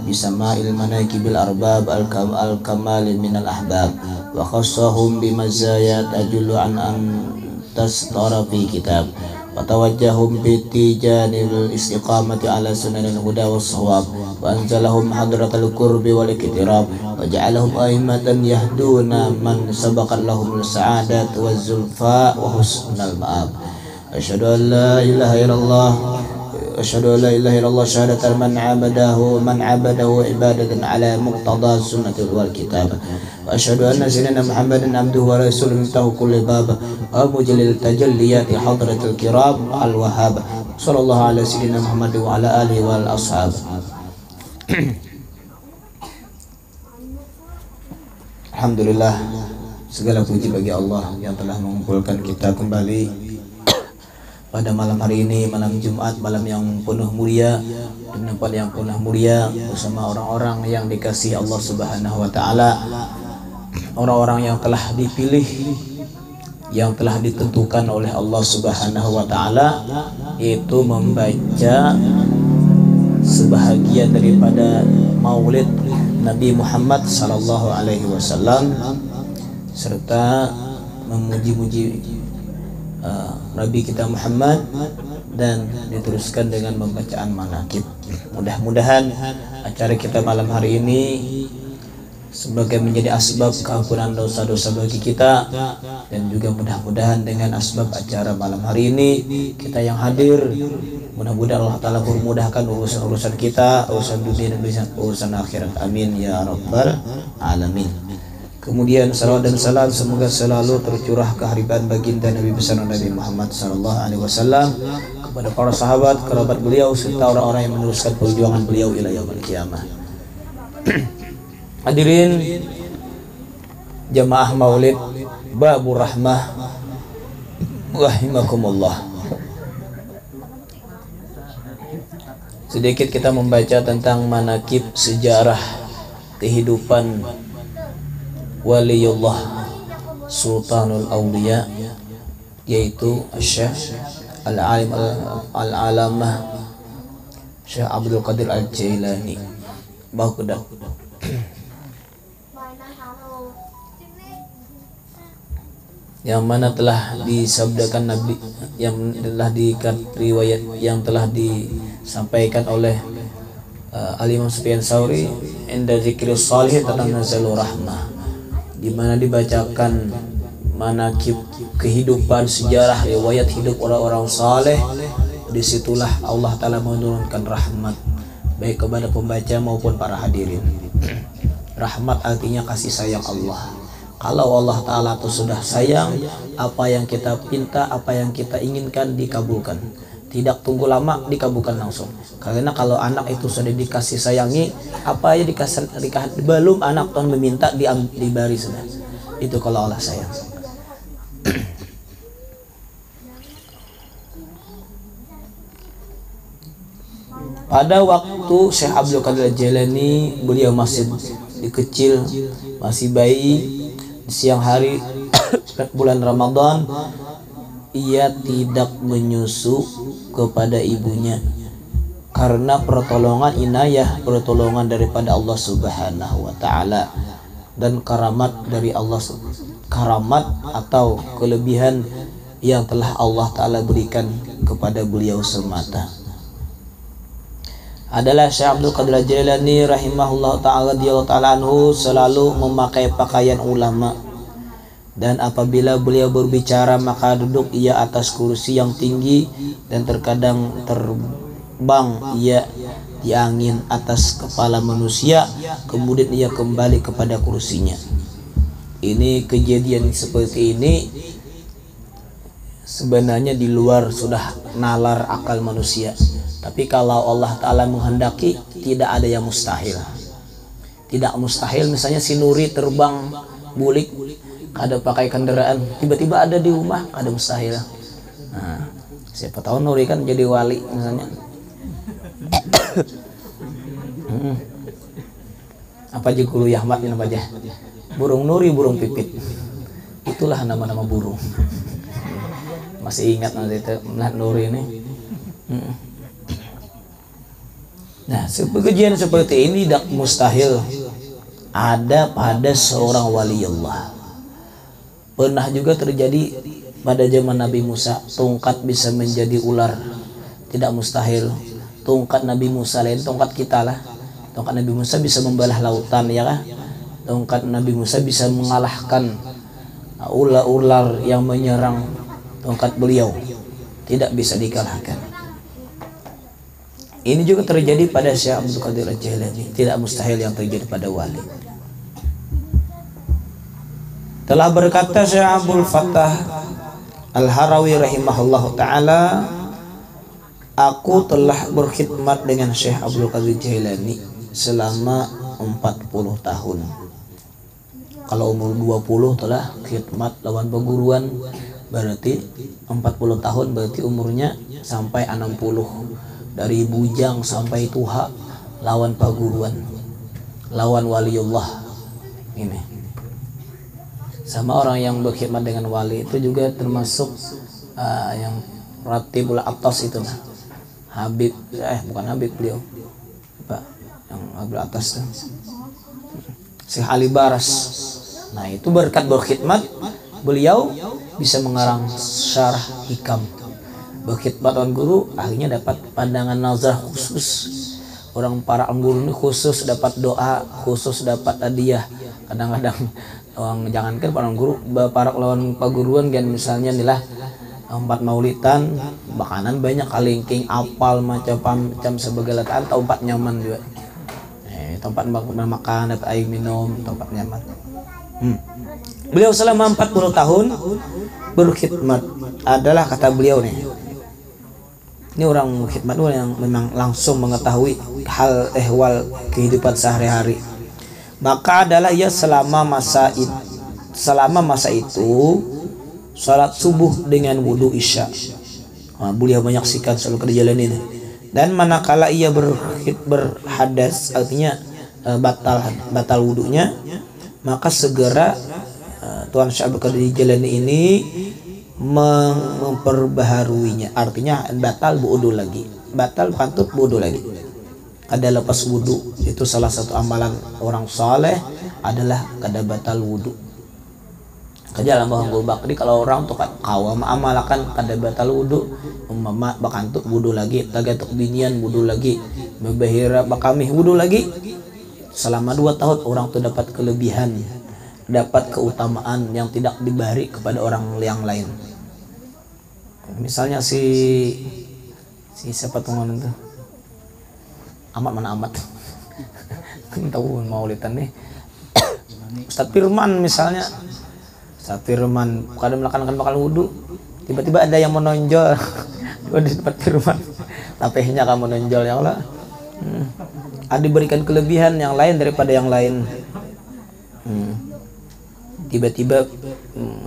bisama'il manaqibil arbab al-kamal minal ahbab wa khassahum bimazayat ajullu an tastara fi kitab wa tawajjahum bitijanil istiqamati ala sunanil huda was shawab wa anzalahum hadratal qurbi wal iktirab wa ja'alahum a'immatan yahduna man sabaqat lahum as-sa'adat waz zulfa wa husnal ma'ab. Asyhadu an la ilaha illallah asyhadu an la ilaha illallah syahadatan man abadahu ibadatan ala muqtada sunnatil wal kitab wa asyhadu anna sayyidina Muhammadan abduhu wa rasuluhu miftahu kulli bab wa mujallil tajalliyati hadratil kiram al wahhab sallallahu ala sayyidina Muhammad wa ala alihi wal ashab. Alhamdulillah, segala puji bagi Allah yang telah mengumpulkan kita kembali pada malam hari ini, malam Jumat, malam yang penuh mulia, di tempat yang penuh mulia bersama orang-orang yang dikasihi Allah Subhanahu wa taala, orang-orang yang telah dipilih, yang telah ditentukan oleh Allah Subhanahu wa taala, yaitu membaca sebahagian daripada Maulid Nabi Muhammad sallallahu alaihi wasallam serta memuji-muji Nabi kita Muhammad dan diteruskan dengan pembacaan manaqib. Mudah-mudahan acara kita malam hari ini sebagai menjadi asbab keampunan dosa-dosa bagi kita, dan juga mudah-mudahan dengan asbab acara malam hari ini kita yang hadir, mudah-mudahan Allah Ta'ala memudahkan urusan-urusan kita, urusan dunia dan urusan akhirat. Amin ya rabbal alamin. Kemudian salawat dan salam semoga selalu tercurah kehadiran baginda Nabi besar Nabi Muhammad sallallahu alaihi wasallam, kepada para sahabat, kerabat beliau serta orang-orang yang meneruskan perjuangan beliau ila yaumil qiyamah. Hadirin jamaah Maulid Babur Rahmah rahimakumullah. Sedikit kita membaca tentang manaqib, sejarah kehidupan Waliullah Sultanul Awliya, yaitu Syekh Al-Alim Al-Alamah Syekh Abdul Qadir Al-Jailani Baghdad, yang mana telah disabdakan Nabi, yang telah riwayat yang telah disampaikan oleh Al-Imam Sufyan Tsauri inda zikri salih tatanazzalu rahmah, di mana dibacakan manaqib kehidupan, sejarah riwayat hidup orang-orang saleh. Disitulah Allah Ta'ala menurunkan rahmat baik kepada pembaca maupun para hadirin. Rahmat artinya kasih sayang Allah. Kalau Allah Ta'ala itu sudah sayang, apa yang kita pinta, apa yang kita inginkan dikabulkan, tidak tunggu lama, dikabulkan langsung. Karena kalau anak itu sudah dikasih sayangi, apa aja dikasih belum anak Tuhan meminta diberi sudah. Itu kalau Allah sayang. Pada waktu Syekh Abdul Qadir Jailani, beliau masih kecil, masih bayi, di siang hari bulan Ramadan, ia tidak menyusu kepada ibunya karena pertolongan inayah, pertolongan daripada Allah Subhanahu wa taala dan karamat dari Allah, karamat atau kelebihan yang telah Allah Ta'ala berikan kepada beliau semata. Adalah Syekh Abdul Qadir Jailani rahimahullah ta'ala anhu selalu memakai pakaian ulama, dan apabila beliau berbicara maka duduk ia atas kursi yang tinggi, dan terkadang terbang ia di angin atas kepala manusia, kemudian ia kembali kepada kursinya. Ini kejadian seperti ini sebenarnya di luar sudah nalar akal manusia. Tapi kalau Allah Ta'ala menghendaki, tidak ada yang mustahil. Tidak mustahil, misalnya si Nuri terbang bulik, ada pakai kendaraan, tiba-tiba ada di rumah, ada mustahil. Nah, siapa tahu Nuri kan jadi wali misalnya. Apa aja Guru Yahmat ini apa aja? Burung Nuri, burung pipit. Itulah nama-nama burung. Masih ingat nanti itu melihat Nuri ini. Nah, kejadian seperti ini tidak mustahil ada pada seorang wali Allah. Pernah juga terjadi pada zaman Nabi Musa, tongkat bisa menjadi ular. Tidak mustahil. Tongkat Nabi Musa lain tongkat kita lah. Tongkat Nabi Musa bisa membelah lautan, ya kan? Tongkat Nabi Musa bisa mengalahkan ular-ular yang menyerang tongkat beliau. Tidak bisa dikalahkan. Ini juga terjadi pada Syekh Abdul Qadir Al-Jailani. Tidak mustahil yang terjadi pada wali. Telah berkata Syekh Abdul Fattah Al-Harawi rahimahullah ta'ala, aku telah berkhidmat dengan Syekh Abdul Qadir Jailani selama 40 tahun. Kalau umur 20 telah khidmat lawan perguruan, berarti 40 tahun, berarti umurnya sampai 60. Dari bujang sampai tuha lawan perguruan, lawan waliullah. Ini sama orang yang berkhidmat dengan wali itu juga termasuk yang ratibul atas itu nah. Habib, bukan Habib beliau, apa yang Habib atas tuh, Syekh Ali Baras. Nah itu berkat berkhidmat beliau bisa mengarang syarah hikam. Berkhidmat dengan guru akhirnya dapat pandangan nazar khusus. Orang para guru ini khusus dapat doa, khusus dapat hadiah. Kadang-kadang orang jangankan para guru, para lawan paguruan kan misalnya inilah 4 maulidan, makanan banyak, kalingking, apal macam sebagai letaan, tempat nyaman juga. Tempat makan, dapat air minum, tempat nyaman. Beliau selama 40 tahun berkhidmat adalah kata beliau nih. Ini orang khidmat yang memang langsung mengetahui hal ehwal kehidupan sehari-hari. Maka adalah ia selama masa itu salat subuh dengan wudu isya. Beliau menyaksikan selalu kerjaan ini. Dan manakala ia berhadas, artinya batal wudunya, maka segera Tuan Syekh Abdul Qadir Jailani ini memperbaharuinya, artinya batal wudu lagi, batal pantut wudu lagi. Kada lepas wudu itu salah satu amalan orang saleh adalah kada batal wudu. Kerja lambang Guru Bakri kalau orang tuh kawam amalkan kada batal wudu, umpama bakantut wudu lagi, tagatuk binian wudu lagi, membahira bakamih wudu lagi. Selama 2 tahun orang tuh dapat kelebihan, dapat keutamaan yang tidak diberi kepada orang yang lain. Misalnya si siapa tuh itu? Amat mana amat? Kan tahu maulidan nih. Ustadz Firman misalnya. Ustadz Firman kadang melakukan bakal wudu, tiba-tiba ada yang menonjol di tempat Firman. Tapehnya kamu menonjol ya Allah. Ada diberikan kelebihan yang lain daripada yang lain. Tiba-tiba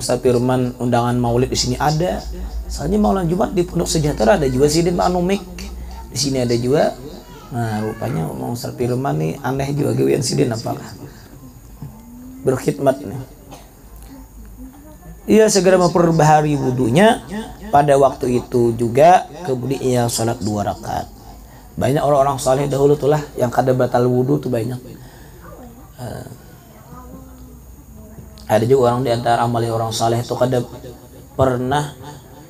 Ustadz Firman undangan maulid di sini ada. Soalnya maulid Jumat di Pondok Sejahtera ada juga Sidin Pak Numik. Di sini ada juga. Nah, rupanya Ustadz Firman nih aneh juga gawean Sidin apakah? Berkhidmat nih. Ia segera memperbaharui wudunya. Pada waktu itu juga kemudian ia salat 2 rakaat. Banyak orang-orang saleh dahulu tuh lah yang kada batal wudu tuh banyak. Ada juga orang di antara amali orang saleh itu kada pernah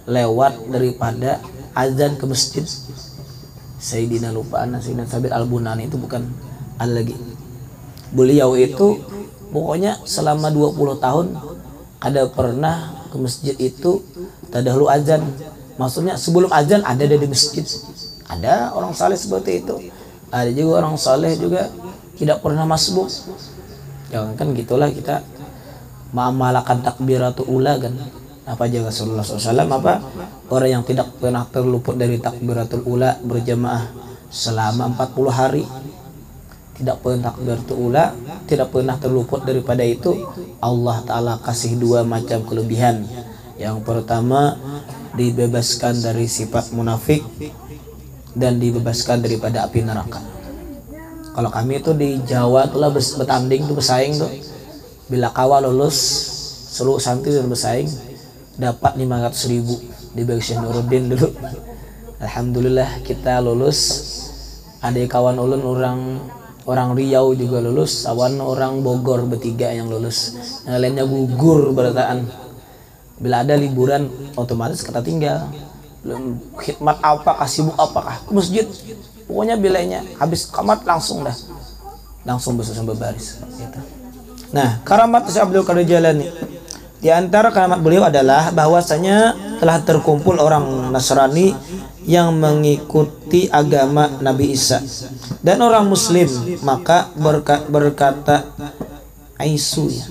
lewat daripada azan ke masjid. Sayyidina lupaan Sayyidina Sabit Al-Bunani itu bukan ada lagi. Beliau itu pokoknya selama 20 tahun kada pernah ke masjid itu tadahulu azan. Maksudnya sebelum azan ada di masjid. Ada orang saleh seperti itu. Ada juga orang saleh juga tidak pernah masbuk. Jangan kan gitulah kita mengamalkan takbiratul ula kan. Apa aja Rasulullah SAW apa orang yang tidak pernah terluput dari takbiratul ula berjamaah selama 40 hari, tidak pernah takbiratul ula, tidak pernah terluput daripada itu, Allah Ta'ala kasih 2 macam kelebihan. Yang pertama dibebaskan dari sifat munafik dan dibebaskan daripada api neraka. Kalau kami itu di Jawa itulah bertanding tuh, bersaing tuh, bila kawal lulus seluruh santri dan bersaing dapat 500.000 di Syekh Nuruddin dulu. Alhamdulillah kita lulus Ada kawan ulun orang Riau juga lulus, awan orang Bogor bertiga yang lulus, yang lainnya gugur berataan. Bila ada liburan otomatis kata tinggal, belum khidmat apa, sibuk apakah ke masjid, pokoknya bilanya habis kamat langsung berbaris gitu. Nah, karamat Syekh Abdul Qadir Jailani, di antara karamat beliau adalah bahwasanya telah terkumpul orang Nasrani yang mengikuti agama Nabi Isa dan orang Muslim, maka berkata Aisu ya,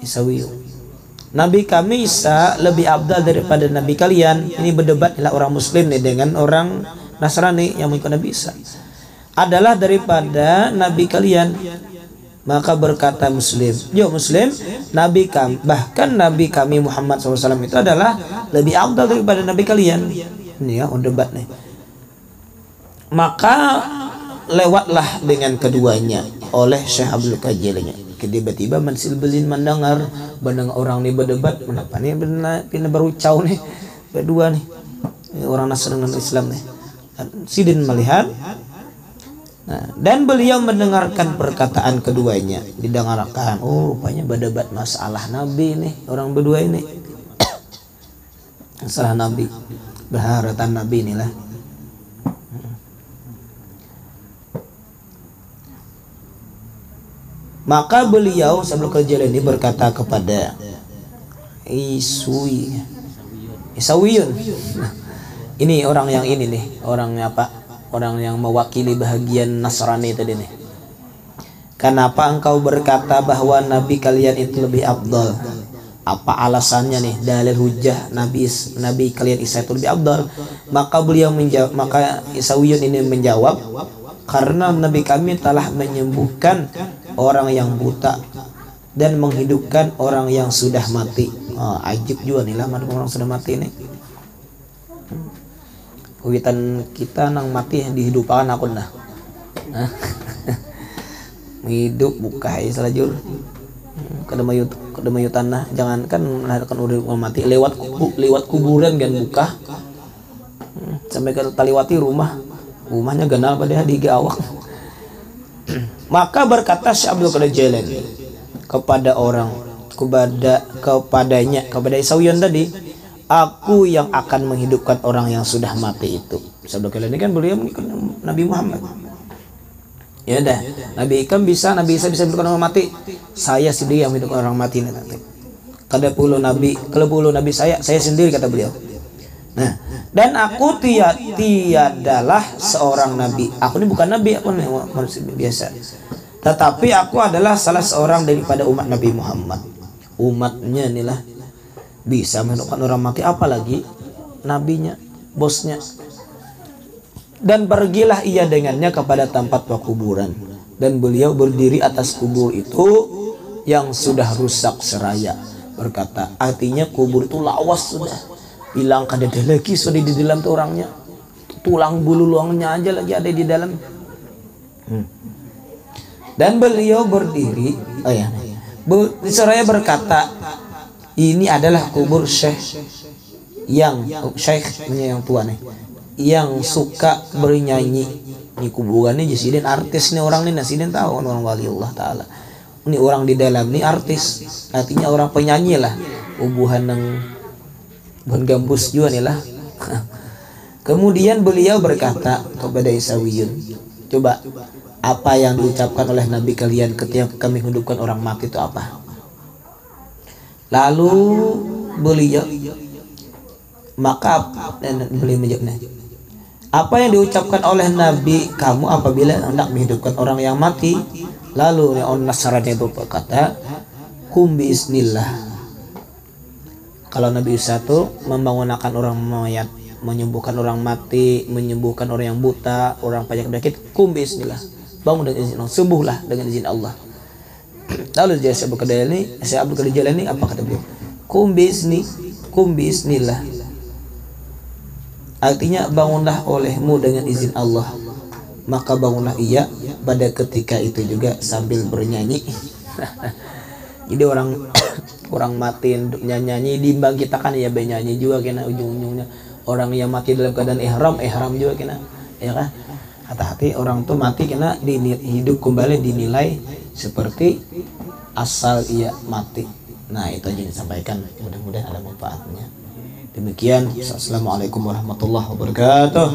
Isawiyu, Nabi kami Isa lebih abdal daripada Nabi kalian. Ini berdebatlah orang Muslim nih dengan orang Nasrani yang mengikuti Nabi Isa, adalah daripada Nabi kalian. Maka berkata Muslim, yo Muslim, Nabi kami, bahkan Nabi kami Muhammad SAW itu adalah lebih abdal daripada Nabi kalian. Ini ya, debat nih. Maka lewatlah dengan keduanya oleh Syekh Abdul Qadir Jailani. Tiba-tiba Mansil Belin mendengar orang nih berdebat, kenapa nih pindah berucau nih berdua nih, orang Nasrani dan Islam nih. Sidin melihat, nah, dan beliau mendengarkan perkataan keduanya, didengarkan. Oh, rupanya berdebat masalah Nabi nih orang berdua ini. Masalah Nabi, berharatan Nabi inilah. Maka beliau Syekh Abdul Qadir Jailani berkata kepada Isawiyun. Ini orang yang ini nih, orangnya apa? Orang yang mewakili bahagian Nasrani tadi nih. Kenapa engkau berkata bahwa Nabi kalian itu lebih afdal? Apa alasannya nih? Dalil hujah Nabi kalian Isa itu lebih afdal. Maka beliau menjawab, maka Isawiyun ini menjawab, karena Nabi kami telah menyembuhkan orang yang buta dan menghidupkan orang yang sudah mati. Oh, ajib juga nih lah orang sudah mati nih. Witan kita nang mati dihidupkan aku nah. Hidup buka ya selajur. Kedemayu tanah, jangankan melahirkan orang mati, lewat kuburan kan buka. Sampai ke taliwati rumahnya ganal pada di gawak. Maka berkata Syekh Abdul Qadir Jailani kepada kepada Isawiyun tadi, aku yang akan menghidupkan orang yang sudah mati itu. Syekh Abdul Qadir ini kan beliau mengikut Nabi Muhammad. Ya dah, Nabi Isa bisa menghidupkan orang mati. Saya sendiri yang menghidupkan orang mati nanti. Kalau puluh nabi saya sendiri, kata beliau. Nah, dan aku tiadalah seorang nabi. Aku ini bukan nabi, aku ini manusia biasa. Tetapi aku adalah salah seorang daripada umat Nabi Muhammad. Umatnya inilah bisa menghidupkan orang mati, apalagi nabinya, bosnya. Dan pergilah ia dengannya kepada tempat kuburan, dan beliau berdiri atas kubur itu yang sudah rusak seraya. Berkata, artinya kubur itu lawas sudah, hilang kada ada lagi sudah di dalam tuh orangnya, tulang bulu luangnya aja lagi ada di dalam. Dan beliau berdiri, seraya berkata, ini adalah kubur Syekh yang tua nih, yang suka bernyanyi. Ini kuburannya Jasidin artis nih orang nih, Nasidin tahu orang wali Allah Ta'ala. Ini orang di dalam nih artis, artinya orang penyanyi lah, ubuhan yang gambus juga nih lah. Kemudian beliau berkata kepada Isawiyun, coba apa yang diucapkan oleh Nabi kalian ketika kami hidupkan orang mati itu apa? Lalu beliau menjawabnya, apa yang diucapkan oleh Nabi kamu apabila hendak menghidupkan orang yang mati? Lalu orang Nasrani itu berkata, kum biiznillah. Kalau Nabi Isa itu membangunkan orang mayat, menyembuhkan orang mati, menyembuhkan orang yang buta, orang banyak penyakit, kum biiznillah, bangun dengan izin Allah, sembuhlah dengan izin Allah. Lalu dia Syekh Abdul Qadir Jailani apa kata beliau? Kum biiznillah, artinya bangunlah olehmu dengan izin Allah. Maka bangunlah ia pada ketika itu juga sambil bernyanyi. Jadi orang mati nyanyi dimbang kita kan ya bernyanyi juga kena ujung-ujungnya orang yang mati dalam keadaan ihram juga kena, ya kan? Hati-hati orang tuh mati kena hidup kembali dinilai seperti asal ia mati. Nah, itu aja yang disampaikan, mudah-mudahan ada manfaatnya. Demikian, assalamualaikum warahmatullahi wabarakatuh.